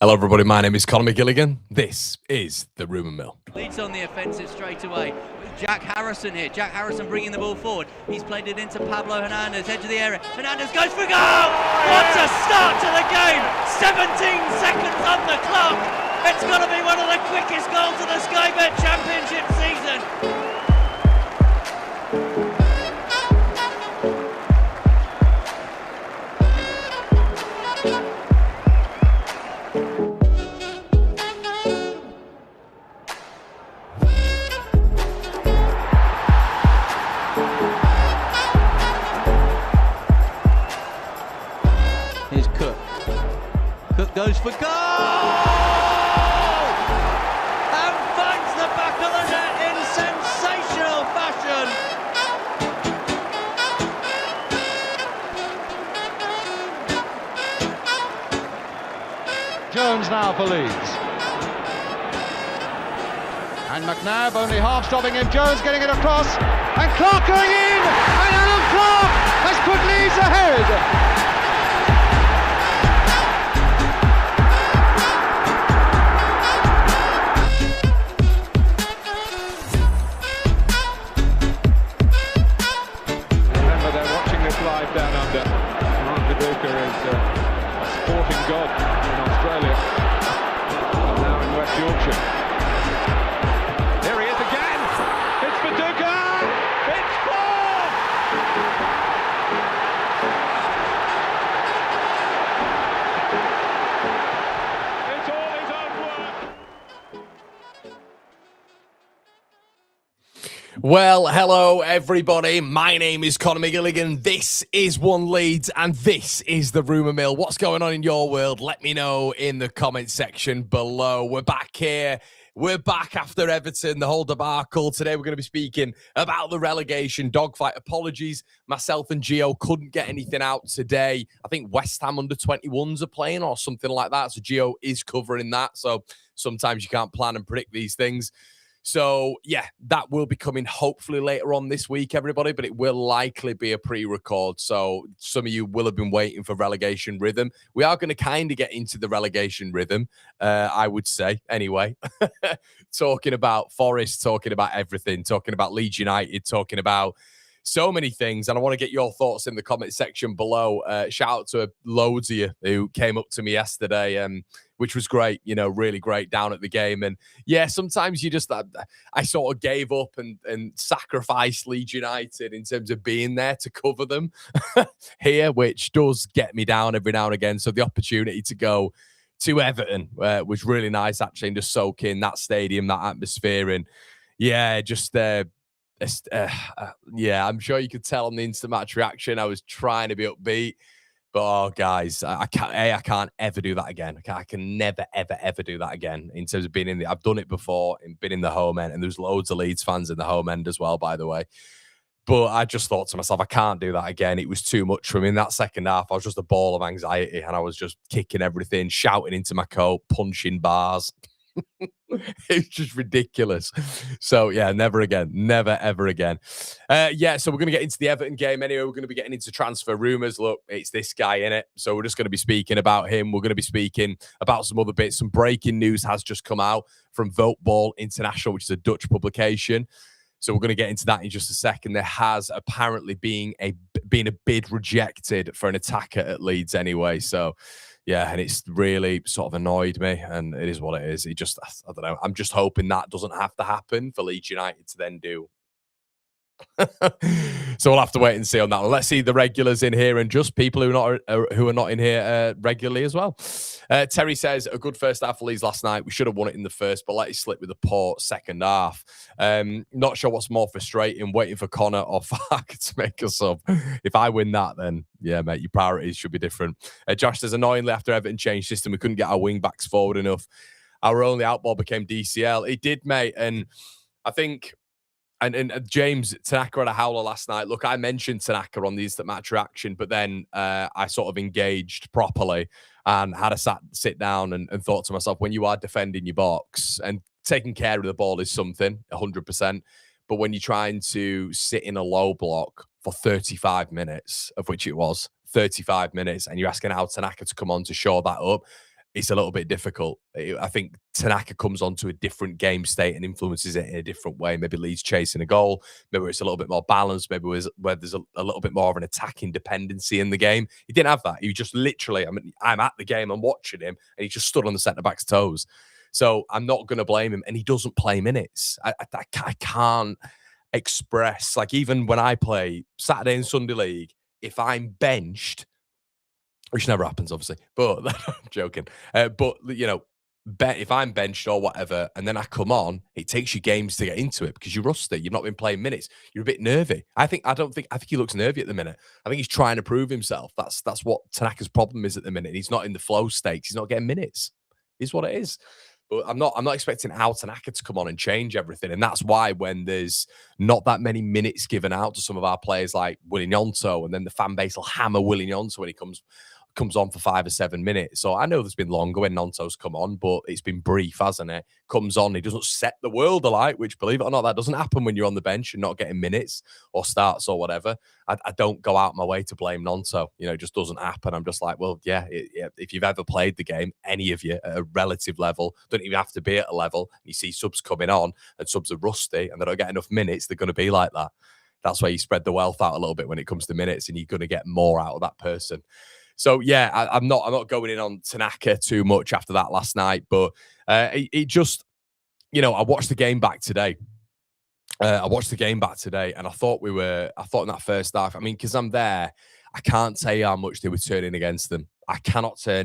Hello, everybody. My name is Conor McGilligan. This is the Rumour Mill. Leeds on the offensive straight away. Jack Harrison here. Jack Harrison bringing the ball forward. He's played it into Pablo Hernandez, edge of the area. Hernandez goes for goal! What a start to the game! 17 seconds on the clock. It's going to be one of the quickest goals of the Sky Bet Championship season. Goes for goal! And finds the back of the net in sensational fashion. Jones now for Leeds. And McNabb only half stopping him. Jones getting it across. And Clark going in! And Alan Clark has put Leeds ahead! Down under. Mark Viduka is a sporting god in Australia and now in West Yorkshire. Here he is again. It's Viduka. It's scored. It's all his own work. Well, hello, everybody. My name is Conor McGilligan. This is One Leeds, and this is the Rumour Mill. What's going on in your world? Let me know in the comment section below. We're back here. We're back after Everton, the whole debacle. Today we're going to be speaking about the relegation dogfight. Apologies, myself and Gio couldn't get anything out today. I think West Ham under-21s are playing or something like that, so Gio is covering that. So sometimes you can't plan and predict these things. So, yeah, that will be coming hopefully later on this week, everybody, but it will likely be a pre-record. So some of you will have been waiting for relegation rhythm. We are going to kind of get into the relegation rhythm, I would say, anyway. Talking about Forest, talking about everything, talking about Leeds United, talking about so many things. And I want to get your thoughts in the comment section below. Shout out to loads of you who came up to me yesterday, which was great, you know, really great down at the game. And yeah, sometimes you just, I sort of gave up and sacrificed Leeds United in terms of being there to cover them here, which does get me down every now and again. So the opportunity to go to Everton was really nice, actually, and just soak in that stadium, that atmosphere. And yeah, just, yeah, I'm sure you could tell on the instant match reaction. I was trying to be upbeat. But, oh, guys, I can't ever do that again. I can never, ever do that again in terms of being in the... I've done it before and been in the home end, and there's loads of Leeds fans in the home end as well, by the way. But I just thought to myself, I can't do that again. It was too much for me. In that second half, I was just a ball of anxiety, and I was just kicking everything, shouting into my coat, punching bars. It's just ridiculous. So yeah, never again, never ever again. Yeah, so we're going to get into the Everton game anyway. We're going to be getting into transfer rumors. Look, it's this guy in it, so we're just going to be speaking about him. We're going to be speaking about some other bits. Some breaking news has just come out from Voteball International, which is a Dutch publication. So we're going to get into that in just a second. There has apparently been a bid rejected for an attacker at Leeds anyway. So yeah, and it's really sort of annoyed me, and it is what it is. It just, I don't know. I'm just hoping that doesn't have to happen for Leeds United to then do. So we'll have to wait and see on that one. Let's see the regulars in here and just people who are not in here regularly as well. Terry says, a good first half for Leeds last night. We should have won it in the first, but let it slip with the poor second half. Not sure what's more frustrating, waiting for Connor or Fark to make a sub. If I win that, then yeah, mate, your priorities should be different. Josh says, annoyingly, after Everton changed system, we couldn't get our wing backs forward enough. Our only outball became DCL. It did, mate, and I think... And James, Tanaka had a howler last night. Look, I mentioned Tanaka on the instant match reaction, but then I sort of engaged properly and had a sit down and thought to myself, when you are defending your box and taking care of the ball is something, 100%. But when you're trying to sit in a low block for 35 minutes, of which it was 35 minutes, and you're asking Al Tanaka to come on to shore that up, it's a little bit difficult. I think Tanaka comes onto a different game state and influences it in a different way. Maybe Leeds chasing a goal. Maybe it's a little bit more balanced. Maybe where there's a little bit more of an attacking dependency in the game. He didn't have that. He just literally, I mean, I'm at the game, I'm watching him, and he just stood on the centre-back's toes. So I'm not going to blame him. And he doesn't play minutes. I can't express, like, even when I play Saturday and Sunday League, if I'm benched, which never happens, obviously, but I'm joking. But, you know, if I'm benched or whatever, and then I come on, it takes you games to get into it because you're rusty. You've not been playing minutes. You're a bit nervy. I think he looks nervy at the minute. I think he's trying to prove himself. That's what Tanaka's problem is at the minute. He's not in the flow stakes. He's not getting minutes. Is what it is. But I'm not expecting Al Tanaka to come on and change everything. And that's why when there's not that many minutes given out to some of our players like Willy Gnonto, and then the fan base will hammer Willy Gnonto when he comes on for 5 or 7 minutes. So I know there's been longer when Nonto's come on, but it's been brief, hasn't it? Comes on, he doesn't set the world alight, which, believe it or not, that doesn't happen when you're on the bench and not getting minutes or starts or whatever. I don't go out my way to blame Nonto. You know, it just doesn't happen. I'm just like, well, yeah, if you've ever played the game, any of you at a relative level, don't even have to be at a level, you see subs coming on and subs are rusty and they don't get enough minutes, they're going to be like that. That's why you spread the wealth out a little bit when it comes to minutes, and you're going to get more out of that person. So yeah, I'm not going in on Tanaka too much after that last night, but it just, you know, I watched the game back today. And I thought in that first half, I mean, because I'm there, I can't tell you how much they were turning against them. I cannot tell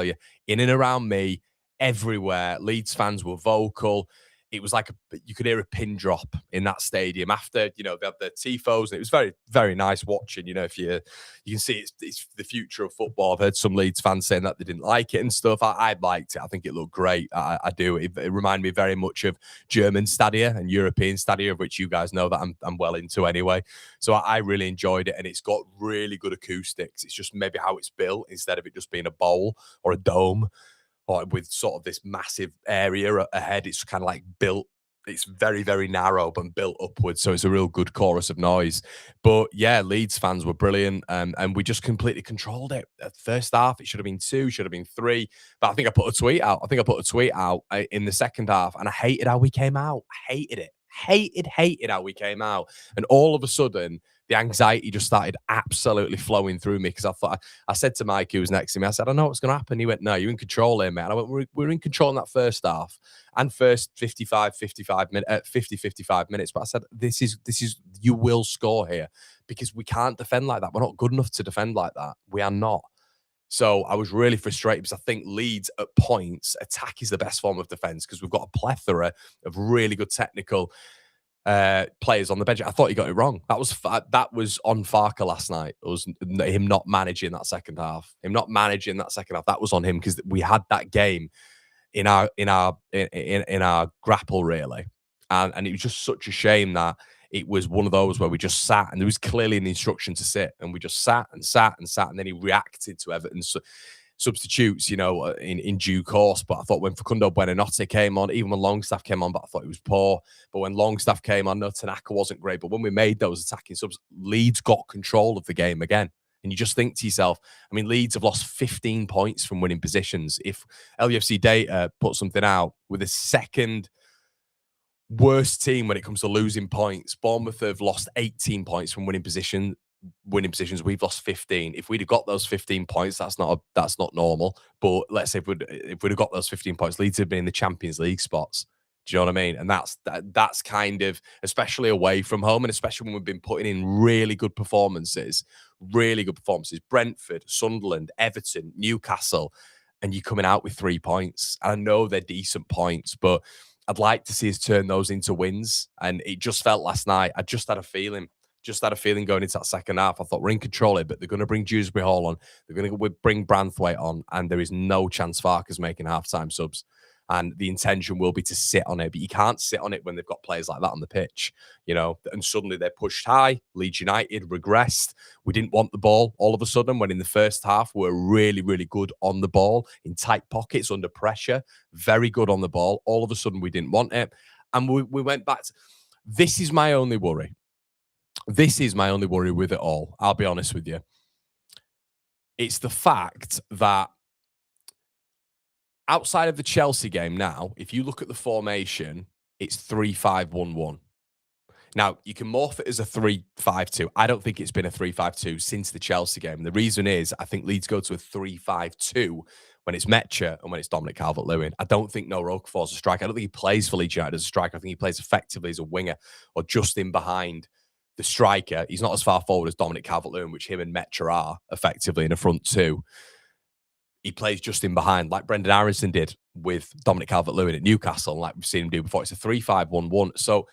you, in and around me, everywhere, Leeds fans were vocal. It was like you could hear a pin drop in that stadium after, you know, they had their tifos, and it was very, very nice watching. You know, if you can see it's the future of football. I've heard some Leeds fans saying that they didn't like it and stuff. I liked it. I think it looked great. I do. It reminded me very much of German stadia and European stadia, of which you guys know that I'm well into anyway. So I really enjoyed it, and it's got really good acoustics. It's just maybe how it's built instead of it just being a bowl or a dome, or with sort of this massive area ahead. It's kind of like built. It's very, very narrow, but built upwards. So it's a real good chorus of noise. But yeah, Leeds fans were brilliant. And we just completely controlled it. At first half, it should have been 2, should have been 3. But I think I put a tweet out. In the second half, and I hated how we came out. I hated it. Hated how we came out. And all of a sudden, the anxiety just started absolutely flowing through me, because I said to Mike, who was next to me, I said, I know what's going to happen. He went, no, you're in control here, mate. And I went, we're in control in that first half and first 50, 55 minutes. But I said, this is, you will score here, because we can't defend like that. We're not good enough to defend like that. We are not. So I was really frustrated, because I think Leeds at points, attack is the best form of defense, because we've got a plethora of really good technical players on the bench. I thought he got it wrong. That was on Farker last night. It was him not managing that second half. That was on him, because we had that game in our grapple, really, and it was just such a shame that it was one of those where we just sat, and there was clearly an instruction to sit, and we just sat, and then he reacted to Everton's substitutes, you know, in due course. But I thought when Facundo Buonanotte came on, even when Longstaff came on, but I thought he was poor. But when Longstaff came on, no, Tanaka wasn't great. But when we made those attacking subs, Leeds got control of the game again. And you just think to yourself, I mean, Leeds have lost 15 points from winning positions. If LUFC data put something out with the second worst team when it comes to losing points, Bournemouth have lost 18 points from winning positions. We've lost 15. If we'd have got those 15 points, that's not normal. But let's say if we'd have got those 15 points, Leeds have been in the Champions League spots. Do you know what I mean? And that's kind of, especially away from home, and especially when we've been putting in really good performances. Brentford, Sunderland, Everton, Newcastle, and you're coming out with 3 points. And I know they're decent points, but I'd like to see us turn those into wins. And it just felt last night, I just had a feeling going into that second half. I thought, we're in control here, but they're going to bring Dewsbury Hall on. They're going to bring Branthwaite on, and there is no chance Farker's making halftime subs. And the intention will be to sit on it, but you can't sit on it when they've got players like that on the pitch, you know. And suddenly they're pushed high. Leeds United regressed. We didn't want the ball all of a sudden, when in the first half we were really, really good on the ball, in tight pockets, under pressure, very good on the ball. All of a sudden we didn't want it. And we went back to, this is my only worry. This is my only worry with it all. I'll be honest with you. It's the fact that outside of the Chelsea game now, if you look at the formation, it's 3-5-1-1. Now, you can morph it as a 3-5-2. I don't think it's been a 3-5-2 since the Chelsea game. And the reason is I think Leeds go to a 3-5-2 when it's Metcha and when it's Dominic Calvert-Lewin. I don't think Noah Okafor's a striker. I don't think he plays for Leeds United as a striker. I think he plays effectively as a winger or just in behind the striker. He's not as far forward as Dominic Calvert-Lewin, which him and Metcha are effectively in the front two. He plays just in behind, like Brendan Aronson did with Dominic Calvert-Lewin at Newcastle, and like we've seen him do before. It's a 3-5-1-1. So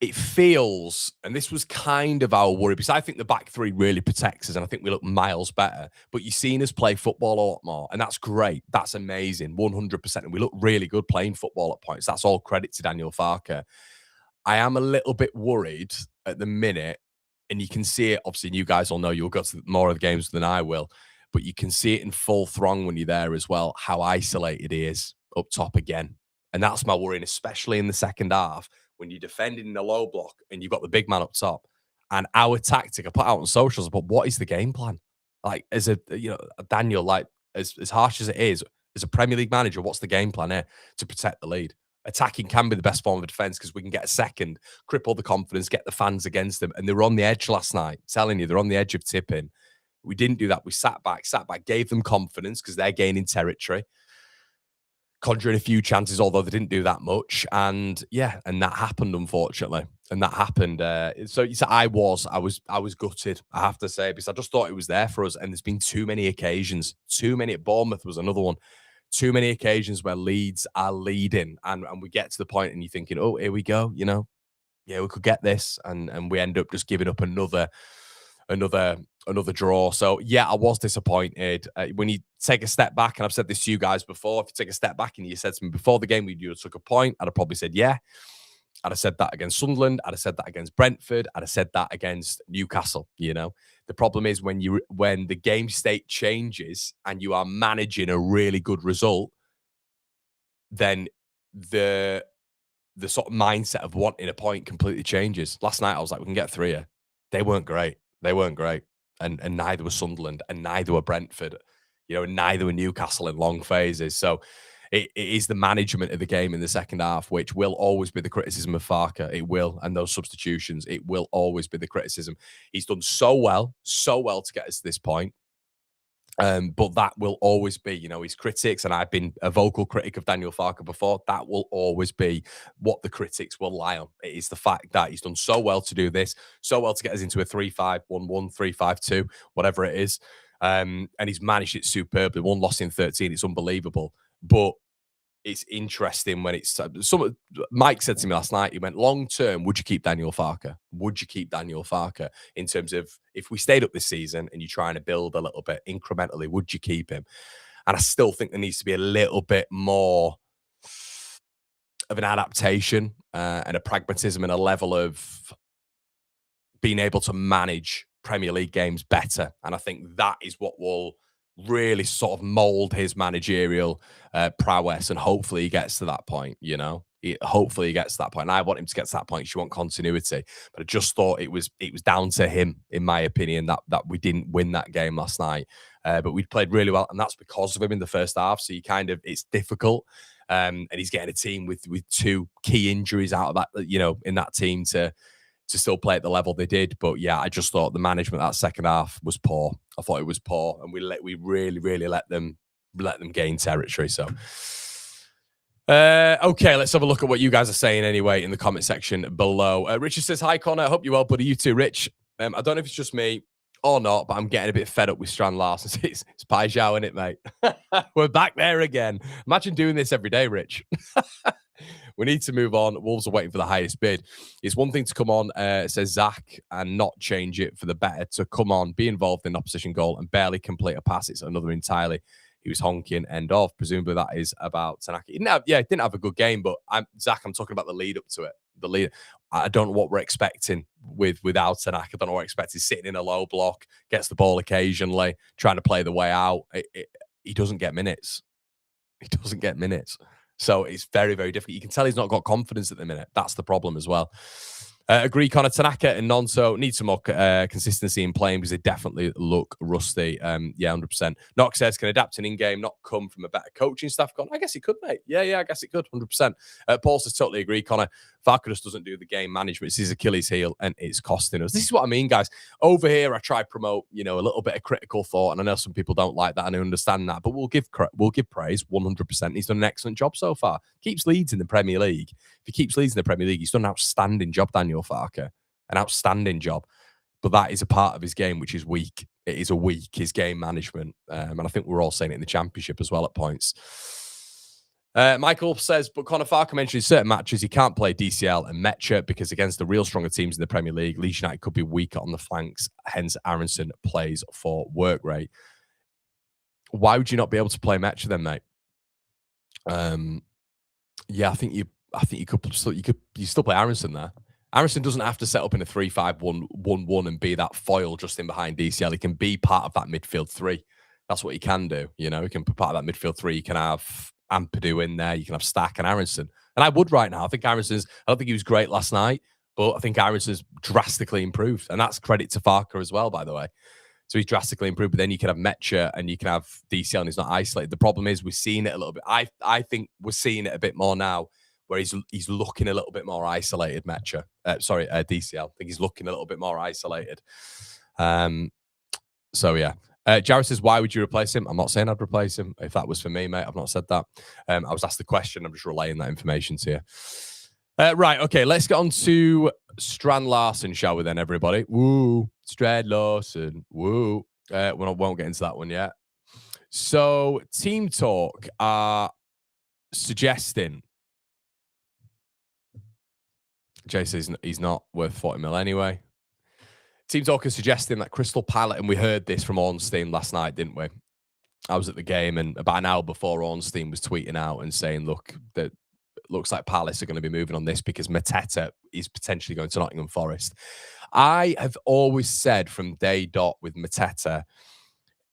it feels, and this was kind of our worry, because I think the back three really protects us, and I think we look miles better. But you've seen us play football a lot more, and that's great. That's amazing, 100%. And we look really good playing football at points. That's all credit to Daniel Farke. I am a little bit worried at the minute, and you can see it. Obviously, you guys all know you'll go to more of the games than I will, but you can see it in full throng when you're there as well, how isolated he is up top again. And that's my worry, and especially in the second half, when you're defending in the low block and you've got the big man up top. And our tactic, I put out on socials, but what is the game plan? Like, as a, Daniel, like, as harsh as it is, as a Premier League manager, what's the game plan here to protect the lead? Attacking can be the best form of defense because we can get a second, cripple the confidence, get the fans against them. And they were on the edge last night, telling you, they're on the edge of tipping. We didn't do that. We sat back, gave them confidence because they're gaining territory, conjuring a few chances, although they didn't do that much. And yeah, and that happened, unfortunately. And that happened. So I was gutted, I have to say, because I just thought it was there for us. And there's been too many occasions, at Bournemouth was another one, too many occasions where Leeds are leading and we get to the point and you're thinking, oh, here we go, yeah, we could get this. And we end up just giving up another draw. So yeah, I was disappointed. When you take a step back, and I've said this to you guys before, if you take a step back and you said to me before the game, you took a point, I'd have probably said yeah. I'd have said that against Sunderland. I'd have said that against Brentford. I'd have said that against Newcastle. The problem is when the game state changes and you are managing a really good result, then the sort of mindset of wanting a point completely changes. Last night I was like, we can get three here. They weren't great. And neither was Sunderland, and neither were Brentford, and neither were Newcastle in long phases. So it is the management of the game in the second half, which will always be the criticism of Farke. It will. And those substitutions, it will always be the criticism. He's done so well to get us to this point. But that will always be, his critics, and I've been a vocal critic of Daniel Farke before, that will always be what the critics will lie on. It is the fact that he's done so well to do this, so well to get us into a 3-5-1-1, 3-5-2, whatever it is. And he's managed it superbly. One loss in 13, it's unbelievable. But it's interesting when it's Mike said to me last night, he went, long term, would you keep Daniel Farke? Would you keep Daniel Farke in terms of if we stayed up this season and you're trying to build a little bit incrementally, would you keep him? And I still think there needs to be a little bit more of an adaptation and a pragmatism and a level of being able to manage Premier League games better. And I think that is what will really sort of mold his managerial prowess, and hopefully he gets to that point. Hopefully he gets to that point. And I want him to get to that point. You want continuity, but I just thought it was down to him, in my opinion, that we didn't win that game last night. But we played really well, and that's because of him in the first half. So it's difficult, and he's getting a team with two key injuries out of that, in that team to still play at the level they did. But yeah, I just thought the management that second half was poor. I thought it was poor, and we really let them gain territory. So okay, let's have a look at what you guys are saying anyway in the comment section below. Richard says, hi Connor, I hope you're well, buddy. You too, Rich. I don't know if it's just me or not, but I'm getting a bit fed up with Strand-Larsen. It's Pai Zhao, isn't it, mate? We're back there again. Imagine doing this every day, Rich. We need to move on. Wolves are waiting for the highest bid. It's one thing to come on, says Zach, and not change it for the better. To come on, be involved in an opposition goal and barely complete a pass. It's another entirely. He was honking, end of. Presumably that is about Tanaka. He didn't have a good game, but Zach, I'm talking about the lead up to it. The lead. I don't know what we're expecting without Tanaka. I don't know what we're expecting. Sitting in a low block, gets the ball occasionally, trying to play the way out. He doesn't get minutes. So it's very, very difficult. You can tell he's not got confidence at the minute. That's the problem as well. Agree, Connor. Tanaka and Nonso need some more consistency in playing because they definitely look rusty. Yeah, 100%. Knox says, can adapt an in-game, not come from a better coaching staff. I guess it could, mate. Yeah, I guess it could, 100%. Paul says, totally agree, Connor. Farke just doesn't do the game management. It's his Achilles heel, and it's costing us. This is what I mean, guys. Over here, I try to promote, a little bit of critical thought, and I know some people don't like that, and I understand that, but we'll give praise 100%. He's done an excellent job so far. Keeps Leeds in the Premier League. If he keeps Leeds in the Premier League, he's done an outstanding job, Daniel Farke. An outstanding job. But that is a part of his game which is weak. It is his game management. And I think we're all saying it in the Championship as well at points. Michael says, but Conor Farke mentioned in certain matches he can't play DCL and Metcha because against the real stronger teams in the Premier League, Leeds United could be weaker on the flanks. Hence, Aronson plays for work rate. Why would you not be able to play Metcha then, mate? Yeah, I think you could still play Aronson there. Aronson doesn't have to set up in a 3-5-1-1-1 and be that foil just in behind DCL. He can be part of that midfield three. That's what he can do. He can be part of that midfield three. You can have Ampadu in there. You can have Stack and Aronson. And I would right now. I don't think he was great last night, but I think Aronson's drastically improved. And that's credit to Farke as well, by the way. So he's drastically improved. But then you can have Metcha and you can have DCL and he's not isolated. The problem is we're seeing it a little bit. I think we're seeing it a bit more now where he's looking a little bit more isolated, Metcha. DCL. I think he's looking a little bit more isolated. So, yeah. Jared says, why would you replace him? I'm not saying I'd replace him. If that was for me, mate, I've not said that. I was asked the question. I'm just relaying that information to you. Right, okay, let's get on to Strand-Larsen, shall we then, everybody? Woo, Strand-Larsen, woo. We won't get into that one yet. So, Team Talk are suggesting... Jay says he's not worth 40 mil anyway. Team Talk is suggesting that Crystal Palace, and we heard this from Ornstein last night, didn't we? I was at the game, and about an hour before Ornstein was tweeting out and saying, look, that looks like Palace are going to be moving on this because Mateta is potentially going to Nottingham Forest. I have always said from day dot with Mateta,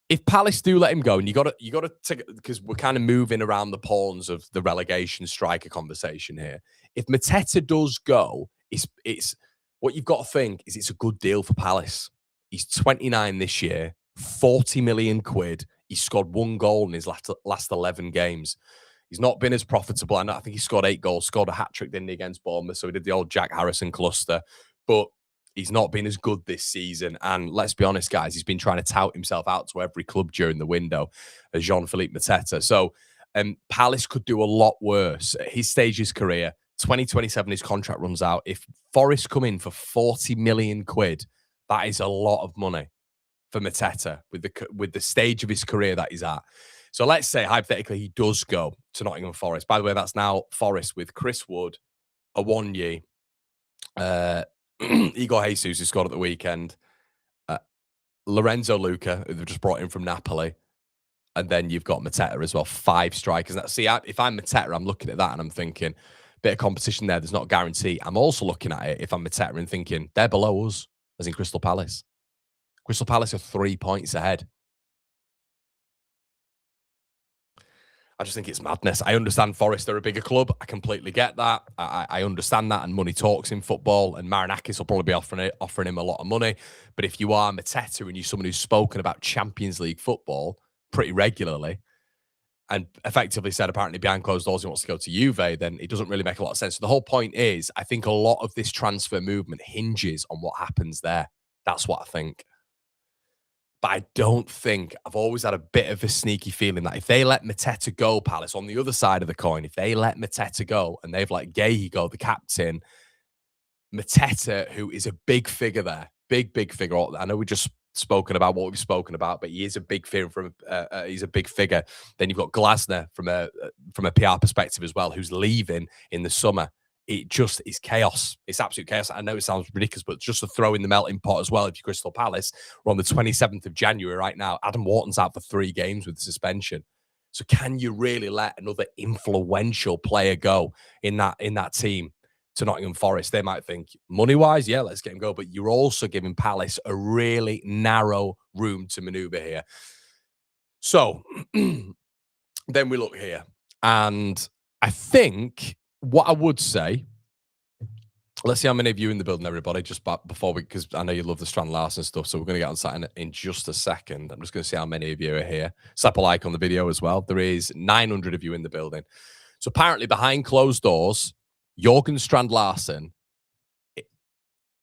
if Palace do let him go, and you got to take, because we're kind of moving around the pawns of the relegation striker conversation here. If Mateta does go, it's what you've got to think is it's a good deal for Palace. He's 29 this year, 40 million quid. He scored 1 goal in his last 11 games. He's not been as profitable. I think he scored 8 goals, scored a hat-trick, didn't he, against Bournemouth? So he did the old Jack Harrison cluster. But he's not been as good this season. And let's be honest, guys, he's been trying to tout himself out to every club during the window as Jean-Philippe Mateta. So Palace could do a lot worse. At his stage of his career, 2027, his contract runs out. If Forest come in for 40 million quid, that is a lot of money for Mateta with the stage of his career that he's at. So let's say, hypothetically, he does go to Nottingham Forest. By the way, that's now Forest with Chris Wood, Awonyi, Igor Jesus, who scored at the weekend, Lorenzo Luca, who they've just brought in from Napoli, and then you've got Mateta as well, 5 strikers. See, if I'm Mateta, I'm looking at that and I'm thinking, bit of competition there. There's not a guarantee. I'm also looking at it if I'm Mateta and thinking they're below us, as in Crystal Palace. Crystal Palace are 3 points ahead. I just think it's madness. I understand Forest are a bigger club. I completely get that. I understand that, and money talks in football, and Marinakis will probably be offering him a lot of money. But if you are Mateta and you're someone who's spoken about Champions League football pretty regularly, and effectively said apparently behind closed doors he wants to go to Juve, then it doesn't really make a lot of sense. So the whole point is, I think a lot of this transfer movement hinges on what happens there. That's what I think. But I don't think, I've always had a bit of a sneaky feeling that if they let Mateta go, Palace, on the other side of the coin, if they let Mateta go and they've let Guehi go, the captain, Mateta, who is a big figure there, big figure. I know we just spoken about what we've spoken about, but he is a big figure he's a big figure. Then you've got Glasner from a PR perspective as well, who's leaving in the summer. It just is chaos. It's absolute chaos. I know it sounds ridiculous, but just to throw in the melting pot as well, if you're Crystal Palace, we're on the 27th of January right now. Adam Wharton's out for 3 games with suspension. So can you really let another influential player go in that team to Nottingham Forest? They might think, money-wise, yeah, let's get him go. But you're also giving Palace a really narrow room to manoeuvre here. So then we look here. And I think what I would say Let's see how many of you in the building, everybody, just before we, because I know you love the Strand-Larsen stuff, so we're going to get on that in just a second. I'm just going to see how many of you are here. Slap a like on the video as well. There is 900 of you in the building. So apparently behind closed doors, Jorgen Strand-Larsen,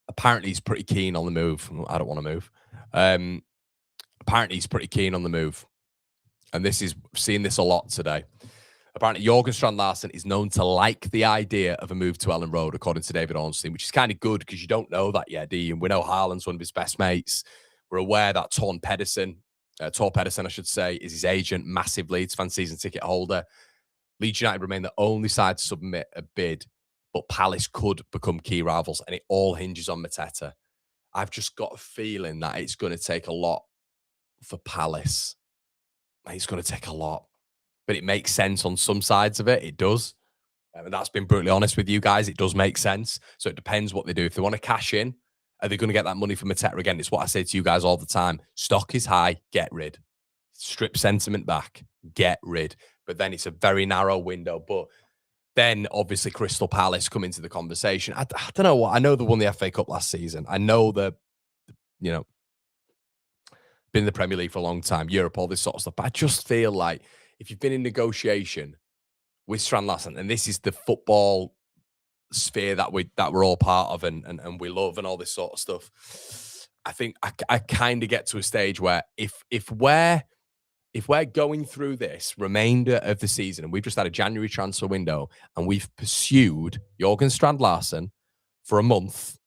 apparently he's pretty keen on the move. I don't want to move. Apparently he's pretty keen on the move. And this is, seeing this a lot today. Apparently, Jorgen Strand-Larsen is known to like the idea of a move to Ellen Road, according to David Ornstein, which is kind of good because you don't know that yet, do you? And we know Haaland's one of his best mates. We're aware that Tor Pedersen, I should say, is his agent, massive Leeds fan season ticket holder. Leeds United remain the only side to submit a bid, but Palace could become key rivals, and it all hinges on Mateta. I've just got a feeling that it's going to take a lot for Palace. It's going to take a lot. But it makes sense on some sides of it. It does. And that's been brutally honest with you guys. It does make sense. So it depends what they do. If they want to cash in, are they going to get that money from Mateta again? It's what I say to you guys all the time. Stock is high, get rid. Strip sentiment back, get rid. But then it's a very narrow window. But then obviously Crystal Palace come into the conversation. I don't know what. I know they won the FA Cup last season. I know been in the Premier League for a long time, Europe, all this sort of stuff. But I just feel like if you've been in negotiation with Strand-Larsen, and this is the football sphere that we're all part of and we love and all this sort of stuff, I think I kind of get to a stage where if we're going through this remainder of the season and we've just had a January transfer window and we've pursued Jorgen Strand-Larsen for a month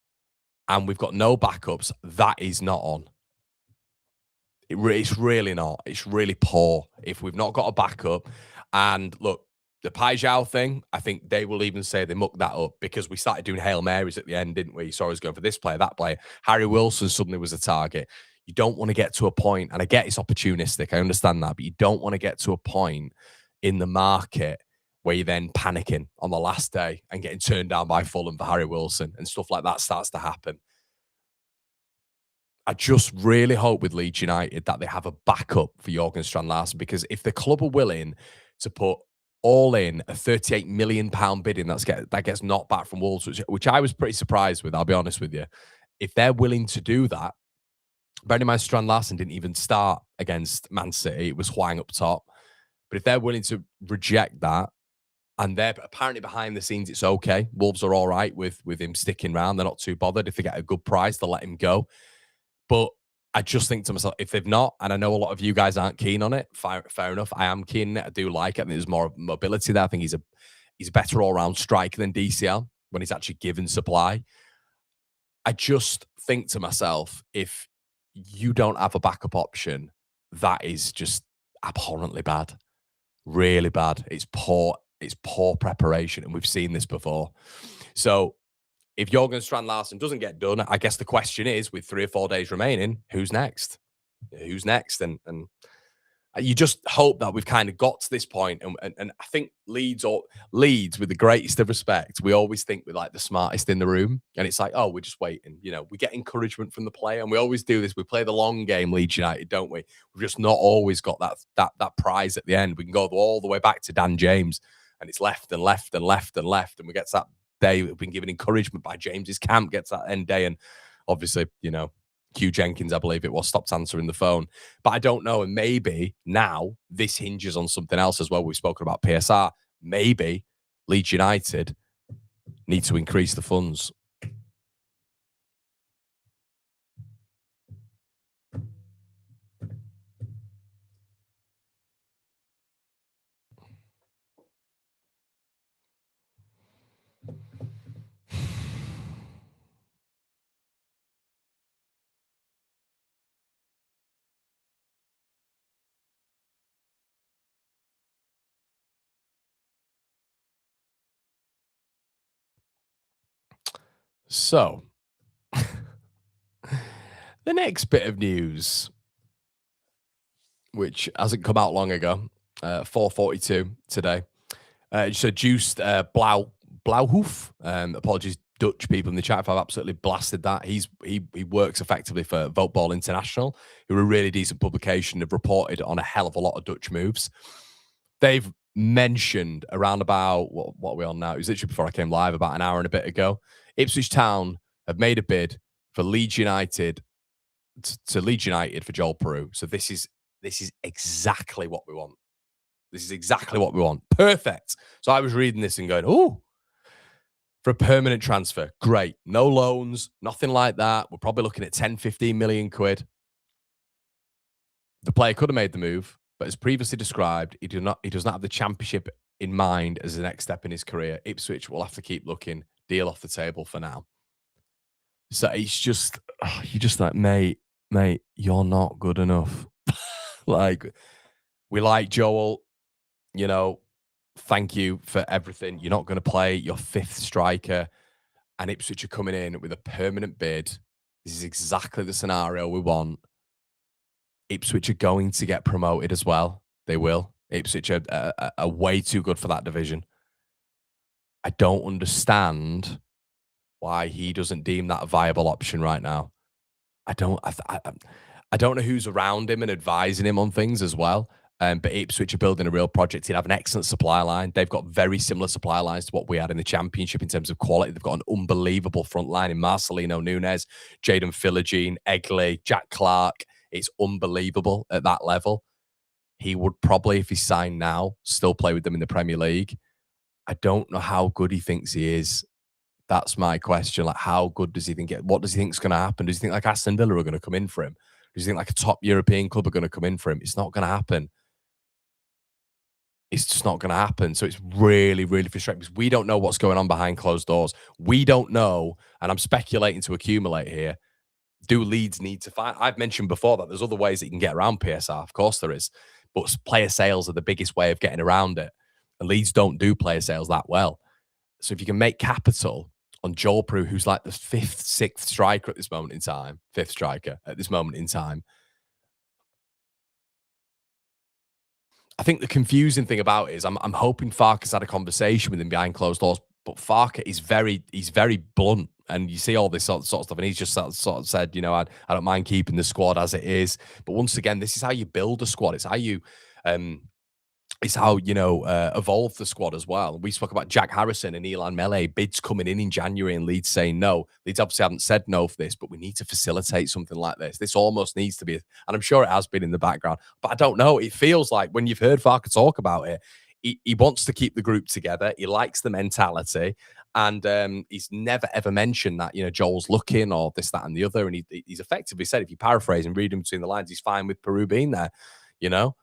and we've got no backups, that is not on. It's really not. It's really poor if we've not got a backup. And look, the Piroe thing, I think they will even say they mucked that up because we started doing Hail Marys at the end, didn't we? You saw us going for this player, that player. Harry Wilson suddenly was a target. You don't want to get to a point, and I get it's opportunistic, I understand that, but you don't want to get to a point in the market where you're then panicking on the last day and getting turned down by Fulham for Harry Wilson and stuff like that starts to happen. I just really hope with Leeds United that they have a backup for Jorgen Strand-Larsen, because if the club are willing to put all in a £38 million bidding that gets knocked back from Wolves, which I was pretty surprised with, I'll be honest with you. If they're willing to do that, bearing in mind Strand-Larsen didn't even start against Man City, it was Hwang up top. But if they're willing to reject that, and they're apparently behind the scenes, it's okay. Wolves are all right with him sticking around. They're not too bothered. If they get a good price, they'll let him go. But I just think to myself, if they've not, and I know a lot of you guys aren't keen on it, fair enough. I am keen on it. I do like it. I think there's more mobility there. I think he's a better all-round striker than DCL when he's actually given supply. I just think to myself, if you don't have a backup option, that is just abhorrently bad. Really bad. It's poor preparation, and we've seen this before. So if Jorgen Strand-Larsen doesn't get done, I guess the question is, with 3 or 4 days remaining, who's next? Who's next? And you just hope that we've kind of got to this point. And I think Leeds, with the greatest of respect, we always think we're like the smartest in the room. And it's like, oh, we're just waiting. We get encouragement from the player. And we always do this. We play the long game, Leeds United, don't we? We've just not always got that prize at the end. We can go all the way back to Dan James. And it's left and left and left and left. And we get to that day, we've been given encouragement by James's camp, gets that end day. And obviously, Hugh Jenkins, I believe it was, stopped answering the phone. But I don't know. And maybe now this hinges on something else as well. We've spoken about PSR. Maybe Leeds United need to increase the funds. So, the next bit of news, which hasn't come out long ago, 4:42 today, juiced Blauhof. Apologies, Dutch people in the chat if I've absolutely blasted that. He works effectively for Voteball International, who are a really decent publication, have reported on a hell of a lot of Dutch moves. They've mentioned around about, what are we on now? It was literally before I came live about an hour and a bit ago. Ipswich Town have made a bid for Leeds United, to Leeds United for Joel Piroe. So this is exactly what we want. This is exactly what we want. Perfect. So I was reading this and going, oh, for a permanent transfer, great. No loans, nothing like that. We're probably looking at 10, 15 million quid. The player could have made the move, but as previously described, he does not have the championship in mind as the next step in his career. Ipswich will have to keep looking. Deal off the table for now. So it's just, you're just like, mate, you're not good enough. Like, we like Joel, you know, thank you for everything. You're not going to play your fifth striker, and Ipswich are coming in with a permanent bid. This is exactly the scenario we want. Ipswich are going to get promoted as well. They will. Ipswich are way too good for that division. I don't understand why he doesn't deem that a viable option right now. I don't know who's around him and advising him on things as well. But Ipswich are building a real project. He'd have an excellent supply line. They've got very similar supply lines to what we had in the Championship in terms of quality. They've got an unbelievable front line in Marcelino Nunes, Jadon Philogene, Egley, Jack Clark. It's unbelievable at that level. He would probably, if he signed now, still play with them in the Premier League. I don't know how good he thinks he is. That's my question. Like, how good does he think it? What does he think is going to happen? Does he think like Aston Villa are going to come in for him? Does he think like a top European club are going to come in for him? It's not going to happen. It's just not going to happen. So it's really, really frustrating because we don't know what's going on behind closed doors. We don't know, and I'm speculating to accumulate here. Do Leeds need to find? I've mentioned before that there's other ways that you can get around PSR. Of course there is. But player sales are the biggest way of getting around it. And Leeds don't do player sales that well. So if you can make capital on Joel Piroe, who's like the fifth, sixth striker at this moment in time, I think the confusing thing about it is I'm hoping Farke's had a conversation with him behind closed doors, but Farke is he's very blunt, and you see all this sort of stuff, and he's just sort of said, you know, I don't mind keeping the squad as it is, but once again, this is how you build a squad. It's how you evolve the squad as well. We spoke about Jack Harrison and Elan Mele bids coming in January and Leeds saying no. Leeds obviously haven't said no for this, but we need to facilitate something like this. This almost needs to be, and I'm sure it has been in the background, but I don't know. It feels like when you've heard Farke talk about it, he wants to keep the group together. He likes the mentality. And he's never, ever mentioned that, you know, Joel's looking or this, that, and the other. And he's effectively said, if you paraphrase and read him between the lines, he's fine with Piroe being there, you know?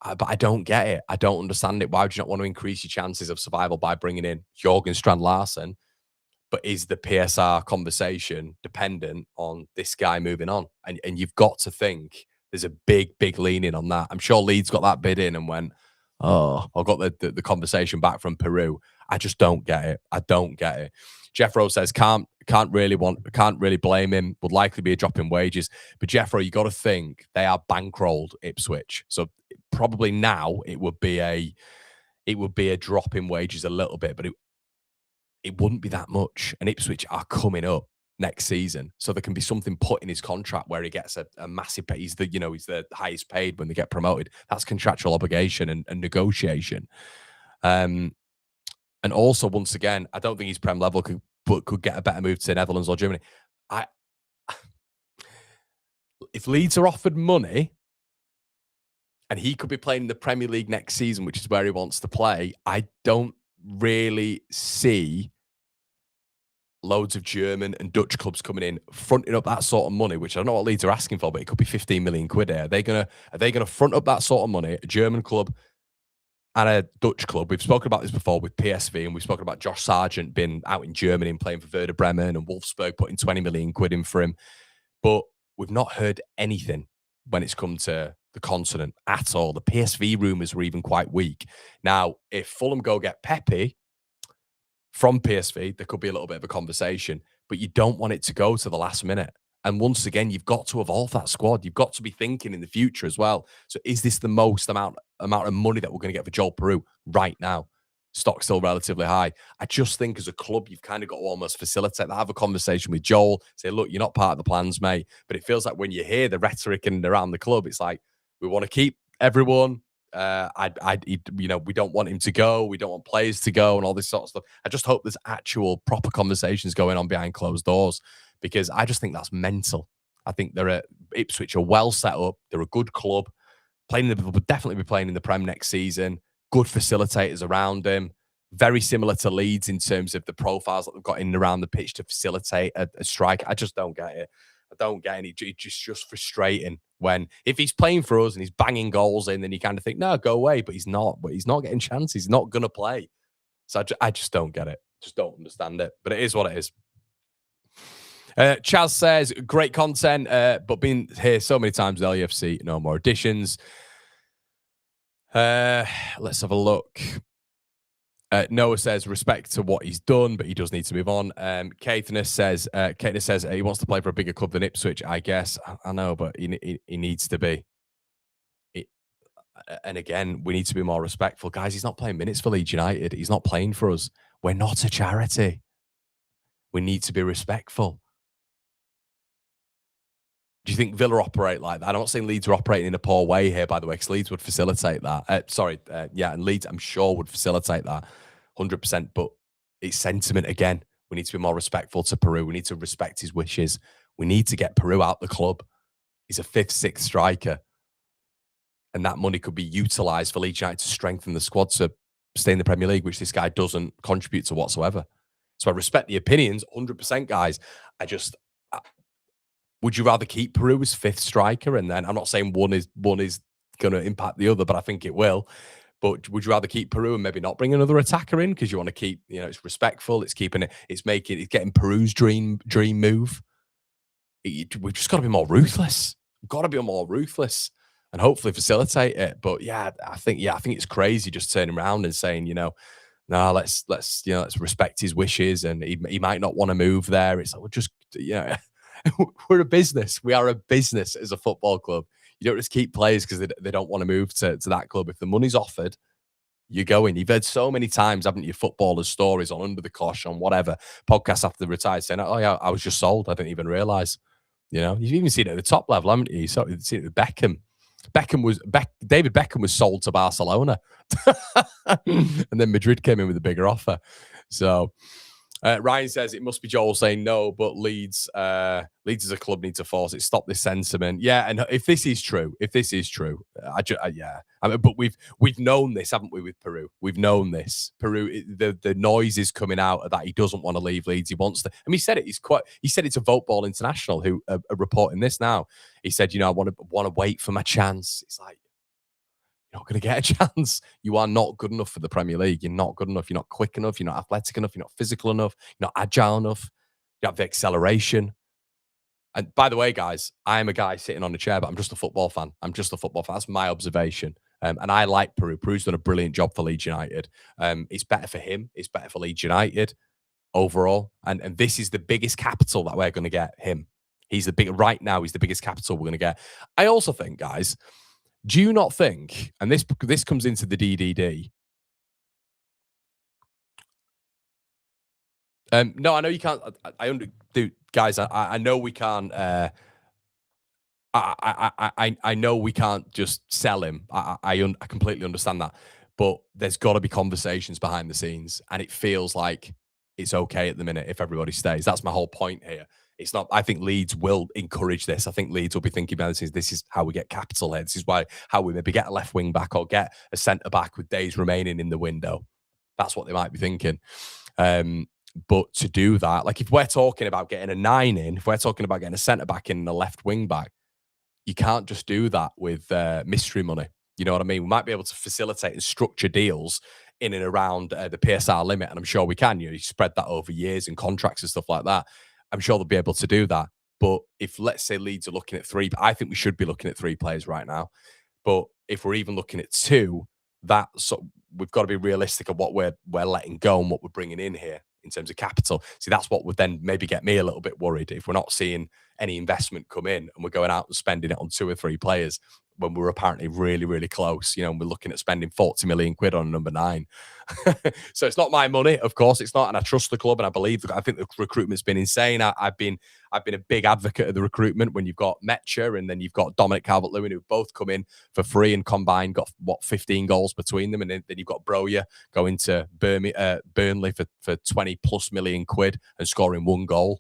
But I don't get it. I don't understand it. Why would you not want to increase your chances of survival by bringing in Jørgen Strand-Larsen? But is the PSR conversation dependent on this guy moving on? And you've got to think there's a big, big leaning on that. I'm sure Leeds got that bid in and went, oh, I got the conversation back from Piroe. I just don't get it. I don't get it. Jeff Rowe says can't really blame him. Would likely be a drop in wages. But Jeff Rowe, you got to think they are bankrolled Ipswich. So probably now it would be a drop in wages a little bit, but it wouldn't be that much. And Ipswich are coming up next season, so there can be something put in his contract where he gets a massive pay. He's the highest paid when they get promoted. That's contractual obligation and negotiation. And also, once again, I don't think he's Prem level could get a better move to the Netherlands or Germany. If Leeds are offered money and he could be playing in the Premier League next season, which is where he wants to play, I don't really see loads of German and Dutch clubs coming in, fronting up that sort of money, which I don't know what Leeds are asking for, but it could be 15 million quid here. Are they gonna front up that sort of money? A German club and a Dutch club. We've spoken about this before with PSV, and we've spoken about Josh Sargent being out in Germany and playing for Werder Bremen, and Wolfsburg putting 20 million quid in for him. But we've not heard anything when it's come to the continent at all. The PSV rumours were even quite weak. Now, if Fulham go get Pepe from PSV, there could be a little bit of a conversation, but you don't want it to go to the last minute. And once again, you've got to evolve that squad. You've got to be thinking in the future as well. So is this the most amount of money that we're going to get for Joel Piroe right now? Stock's still relatively high. I just think as a club, you've kind of got to almost facilitate that, have a conversation with Joel, say, look, you're not part of the plans, mate. But it feels like when you hear the rhetoric and around the club, it's like, we want to keep everyone. We don't want him to go. We don't want players to go and all this sort of stuff. I just hope there's actual proper conversations going on behind closed doors, because I just think that's mental. I think Ipswich are well set up. They're a good club. Would definitely be playing in the Prem next season. Good facilitators around him. Very similar to Leeds in terms of the profiles that they've got in and around the pitch to facilitate a strike. I just don't get it. I don't get it. It's just frustrating when, if he's playing for us and he's banging goals in, then you kind of think, no, go away. But he's not. But he's not getting chances. He's not going to play. So I just don't get it. Just don't understand it. But it is what it is. Chaz says, great content, but been here so many times with LUFC, no more additions. Let's have a look. Noah says, respect to what he's done, but he does need to move on. Caithness says he wants to play for a bigger club than Ipswich, I guess. I know, but he needs to be. And again, we need to be more respectful. Guys, he's not playing minutes for Leeds United. He's not playing for us. We're not a charity. We need to be respectful. Do you think Villa operate like that? I'm not saying Leeds are operating in a poor way here, by the way, because Leeds would facilitate that. And Leeds, I'm sure, would facilitate that 100%. But it's sentiment again. We need to be more respectful to Piroe. We need to respect his wishes. We need to get Piroe out the club. He's a 5th, 6th striker. And that money could be utilised for Leeds United to strengthen the squad to stay in the Premier League, which this guy doesn't contribute to whatsoever. So I respect the opinions, 100%, guys. Would you rather keep Piroe as 5th striker? And then I'm not saying one is going to impact the other, but I think it will. But would you rather keep Piroe and maybe not bring another attacker in because you want to keep, it's respectful, it's getting Piroe's dream move. We've just got to be more ruthless. We've got to be more ruthless and hopefully facilitate it. But I think it's crazy just turning around and saying, no, let's respect his wishes, and he might not want to move there. It's like, we're just, we're a business. We are a business as a football club. You don't just keep players because they don't want to move to that club. If the money's offered, you're going. You've heard so many times, haven't you, footballers' stories on Under the Closh, on whatever, podcasts after they retired saying, oh, yeah, I was just sold. I didn't even realise. You've even seen it at the top level, haven't you? You've seen it with Beckham. David Beckham was sold to Barcelona. And then Madrid came in with a bigger offer. So Ryan says it must be Joel saying no, but Leeds as a club need to force it. Stop this sentiment. Yeah, and if this is true, but we've known this, haven't we, with Piroe? We've known this. Piroe, the noise is coming out of that he doesn't want to leave Leeds. He wants to. I mean, he said it to Voteball International, who are reporting this now. He said, I want to wait for my chance. It's like, you're not going to get a chance. You are not good enough for the Premier League. You're not good enough. You're not quick enough. You're not athletic enough. You're not physical enough. You're not agile enough. You don't have the acceleration. And by the way, guys, I am a guy sitting on a chair, but I'm just a football fan. That's my observation. And I like Piroe. Piroe's done a brilliant job for Leeds United. It's better for him. It's better for Leeds United overall. And this is the biggest capital that we're going to get him. Right now, he's the biggest capital we're going to get. I also think, guys, do you not think, and this comes into the DDD? No, I know you can't. Guys. I know we can't. I know we can't just sell him. I completely understand that, but there's got to be conversations behind the scenes, and it feels like it's okay at the minute if everybody stays. That's my whole point here. It's not. I think Leeds will encourage this. I think Leeds will be thinking about this. This is how we get capital here. This is how we maybe get a left wing back or get a centre back with days remaining in the window. That's what they might be thinking. But to do that, like if we're talking about getting a 9 in, if we're talking about getting a centre back in and a left wing back, you can't just do that with mystery money. You know what I mean? We might be able to facilitate and structure deals in and around the PSR limit, and I'm sure we can. You spread that over years and contracts and stuff like that. I'm sure they'll be able to do that. But if, let's say, Leeds are looking at 3, I think we should be looking at 3 players right now. But if we're even looking at 2, we've got to be realistic of what we're letting go and what we're bringing in here in terms of capital. See, that's what would then maybe get me a little bit worried if we're not seeing any investment come in and we're going out and spending it on 2 or 3 players. when we were apparently really, really close, you know, and we're looking at spending 40 million quid on number 9. So it's not my money, of course it's not, and I trust the club, and I think the recruitment's been insane. I've been a big advocate of the recruitment when you've got Metcha and then you've got Dominic Calvert-Lewin, who both come in for free and combined got 15 goals between them, and then you've got Broja going to Burnley for 20 plus million quid and scoring 1 goal.